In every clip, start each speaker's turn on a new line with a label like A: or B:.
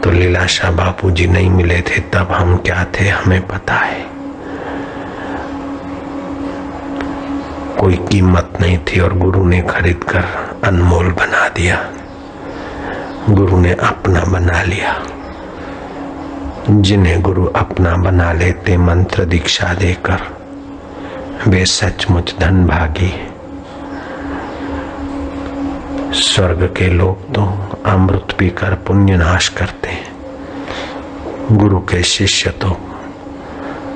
A: तो लीलाशाह बापू जी नहीं मिले थे तब हम क्या थे हमें पता है। कोई कीमत नहीं थी और गुरु ने खरीद कर अनमोल बना दिया। गुरु ने अपना बना लिया। जिन्हें गुरु अपना बना लेते मंत्र दीक्षा देकर, वे सचमुच धनभागी। स्वर्ग के लोग तो अमृत पीकर पुण्य नाश करते हैं। गुरु के शिष्य तो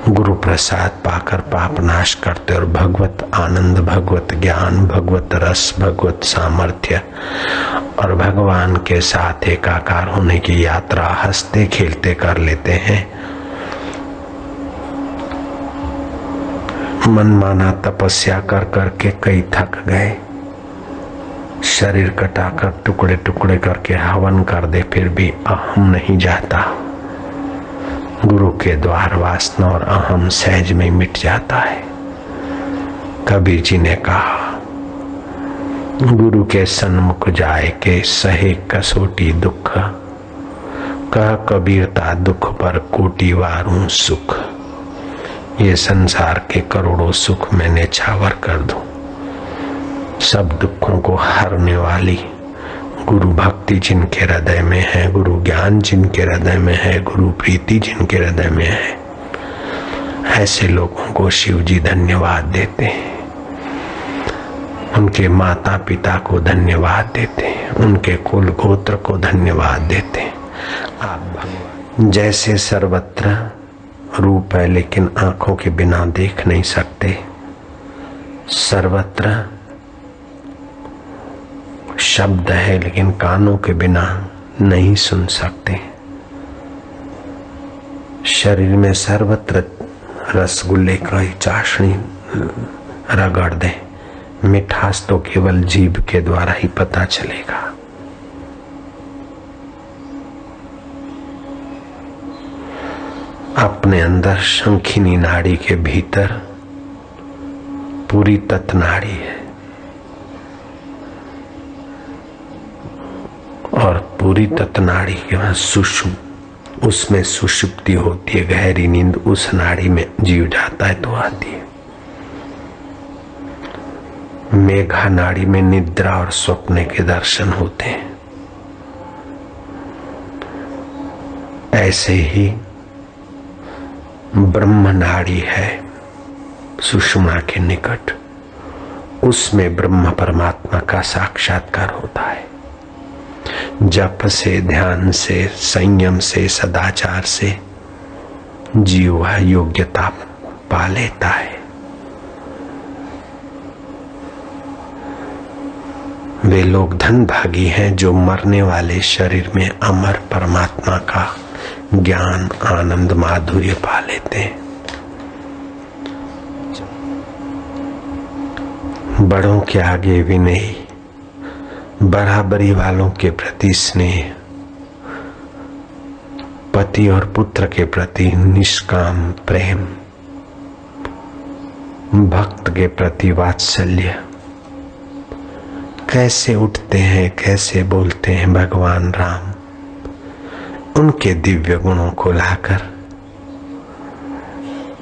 A: गुरु प्रसाद पाकर पाप नाश करते और भगवत आनंद, भगवत ज्ञान, भगवत रस, भगवत सामर्थ्य और भगवान के साथ एकाकार होने की यात्रा हंसते खेलते कर लेते हैं। मनमाना तपस्या कर करके कई थक गए, शरीर कटाकर टुकड़े टुकड़े करके हवन कर दे, फिर भी अहम नहीं जाता। गुरु के द्वार वासना और अहम सहज में मिट जाता है। कबीर जी ने कहा, गुरु के सन्मुख जाए के सहे कसोटी दुख, कह कबीरता दुख पर कोटि वारूं सुख। ये संसार के करोड़ों सुख मैं न्यौछावर कर दूं, सब दुखों को हरने वाली गुरु भक्ति जिनके हृदय में है, गुरु ज्ञान जिनके हृदय में है, गुरु प्रीति जिनके हृदय में है, ऐसे लोगों को शिव जी धन्यवाद देते हैं। उनके माता पिता को धन्यवाद देते हैं, उनके कुल गोत्र को धन्यवाद देते हैं। आप भगवान जैसे सर्वत्र रूप है लेकिन आंखों के बिना देख नहीं सकते, सर्वत्र शब्द है लेकिन कानों के बिना नहीं सुन सकते। शरीर में सर्वत्र रसगुल्ले का ही चाशनी रगड़ दे, मिठास तो केवल जीभ के द्वारा ही पता चलेगा। अपने अंदर शंखिनी नाड़ी के भीतर पूरी तत्नाड़ी है और पूरी तत्नाड़ी के बाद सुषुप्ति, उसमें सुषुप्ति होती है, गहरी नींद उस नाड़ी में जीव जाता है तो आती है। मेघा नाड़ी में निद्रा और स्वप्न के दर्शन होते हैं। ऐसे ही ब्रह्म नाड़ी है सुषुम्ना के निकट, उसमें ब्रह्म परमात्मा का साक्षात्कार होता है। जप से, ध्यान से, संयम से, सदाचार से जीव वह योग्यता पा लेता है। वे लोग धनभागी हैं जो मरने वाले शरीर में अमर परमात्मा का ज्ञान, आनंद, माधुर्य पा लेते हैं। बड़ों के आगे विनयी, बराबरी वालों के प्रति स्नेह, पति और पुत्र के प्रति निष्काम प्रेम, भक्त के प्रति वात्सल्य, कैसे उठते हैं, कैसे बोलते हैं भगवान राम। उनके दिव्य गुणों को लाकर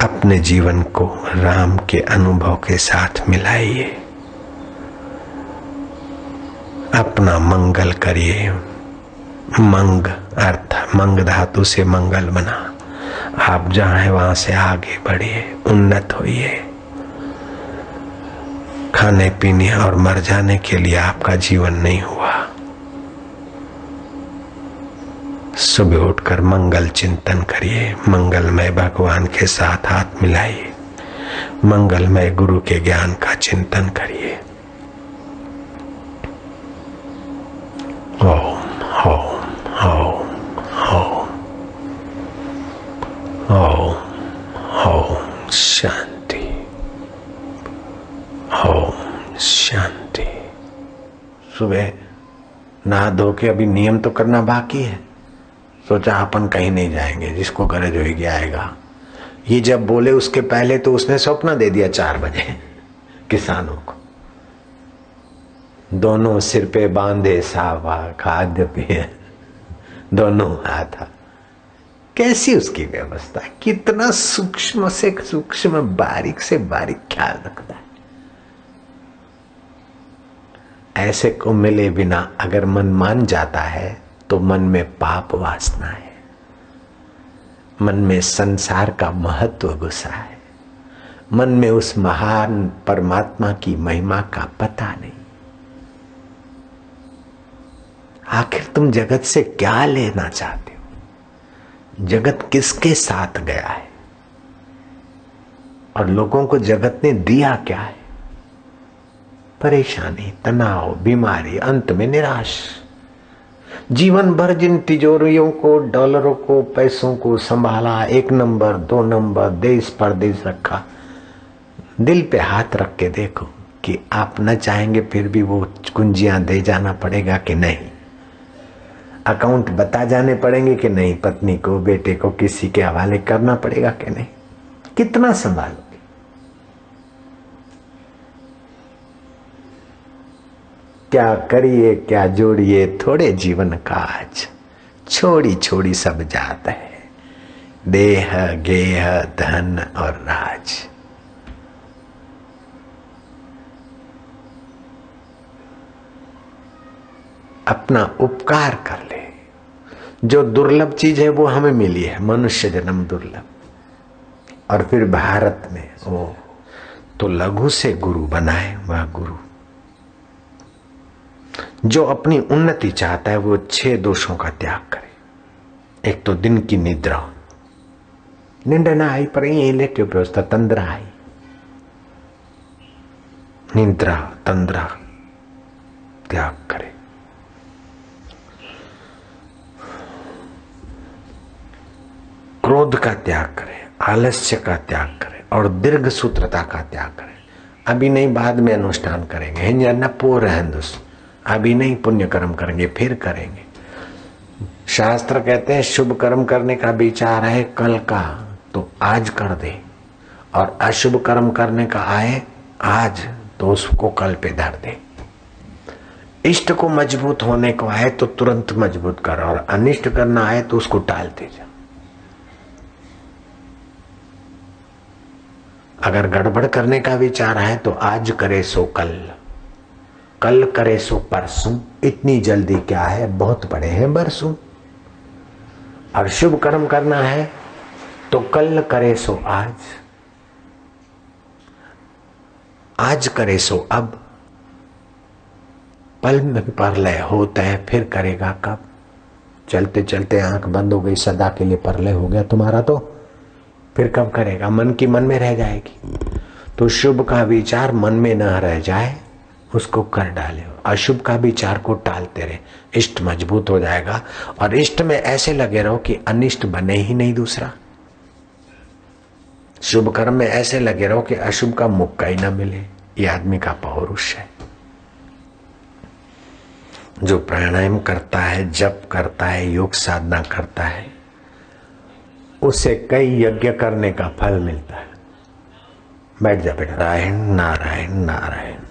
A: अपने जीवन को राम के अनुभव के साथ मिलाइए, अपना मंगल करिए। मंग अर्थ मंग धातु से मंगल बना। आप जहां हैं वहां से आगे बढ़िए, उन्नत होइए। खाने पीने और मर जाने के लिए आपका जीवन नहीं हुआ। सुबह उठकर मंगल चिंतन करिए, मंगलमय भगवान के साथ हाथ मिलाइए, मंगलमय गुरु के ज्ञान का चिंतन करिए। ओम ओम ओम ओम ओम ओम शांति, ओम शांति। सुबह नहा धो के अभी नियम तो करना बाकी है। सोचा अपन कहीं नहीं जाएंगे, जिसको गरज होगी आएगा। ये जब बोले उसके पहले तो उसने स्वप्न दे दिया 4 बजे किसानों को। दोनों सिर पे बांधे सावा, खाद्य पेय दोनों हाथ। कैसी उसकी व्यवस्था, कितना सूक्ष्म से सूक्ष्म, बारीक से बारीक ख्याल रखता है। ऐसे को मिले बिना अगर मन मान जाता है तो मन में पाप वासना है, मन में संसार का महत्व घुसा है, मन में उस महान परमात्मा की महिमा का पता नहीं। आखिर तुम जगत से क्या लेना चाहते हो? जगत किसके साथ गया है और लोगों को जगत ने दिया क्या है? परेशानी, तनाव, बीमारी, अंत में निराश। जीवन भर जिन तिजोरियों को, डॉलरों को, पैसों को संभाला, 1 नंबर 2 नंबर, देश परदेश रखा, दिल पे हाथ रख के देखो कि आप न चाहेंगे फिर भी वो कुंजियां दे जाना पड़ेगा कि नहीं? अकाउंट बता जाने पड़ेंगे कि नहीं? पत्नी को, बेटे को किसी के हवाले करना पड़ेगा कि नहीं? कितना संभालोगे? क्या करिए क्या जोड़िए थोड़े जीवन काज, छोड़ी छोड़ी सब जात है, देह गेह धन और राज। अपना उपकार कर ले। जो दुर्लभ चीज है वो हमें मिली है, मनुष्य जन्म दुर्लभ। और फिर भारत में ओ तो लघु से गुरु बनाए वह गुरु। जो अपनी उन्नति चाहता है वो 6 दोषों का त्याग करे। एक तो दिन की निद्रा, नींद ना आई पर यही लेटे व्यवस्था, तंद्रा आई, निद्रा तंद्रा त्याग करे। क्रोध का त्याग करे, आलस्य का त्याग करे और दीर्घ सूत्रता का त्याग करे। अभी नहीं बाद में अनुष्ठान करेंगे, हिंजा पूर हिंदुस, अभी नहीं पुण्य कर्म करेंगे फिर करेंगे। शास्त्र कहते हैं शुभ कर्म करने का विचार है कल का तो आज कर दे, और अशुभ कर्म करने का आए आज तो उसको कल पे धर दे। इष्ट को मजबूत होने को आए तो तुरंत मजबूत कर, और अनिष्ट करना आए तो उसको टालते जा। अगर गड़बड़ करने का विचार है तो आज करे सो कल, कल करे सो परसों, इतनी जल्दी क्या है, बहुत बड़े हैं बरसों। और शुभ कर्म करना है तो कल करे सो आज, आज करे सो अब, पल में परलय होता है फिर करेगा कब? चलते चलते आंख बंद हो गई, सदा के लिए परलय हो गया तुम्हारा, तो फिर कब करेगा? मन की मन में रह जाएगी। तो शुभ का विचार मन में न रह जाए उसको कर डाले, अशुभ का विचार को टालते रहे, इष्ट मजबूत हो जाएगा। और इष्ट में ऐसे लगे रहो कि अनिष्ट बने ही नहीं दूसरा। शुभ कर्म में ऐसे लगे रहो कि अशुभ का मुक्का ही ना मिले। ये आदमी का पौरुष है। जो प्राणायाम करता है, जप करता है, योग साधना करता है, उसे कई यज्ञ करने का फल मिलता है। बैठ जा बेटा, नारायण नारायण नारायण।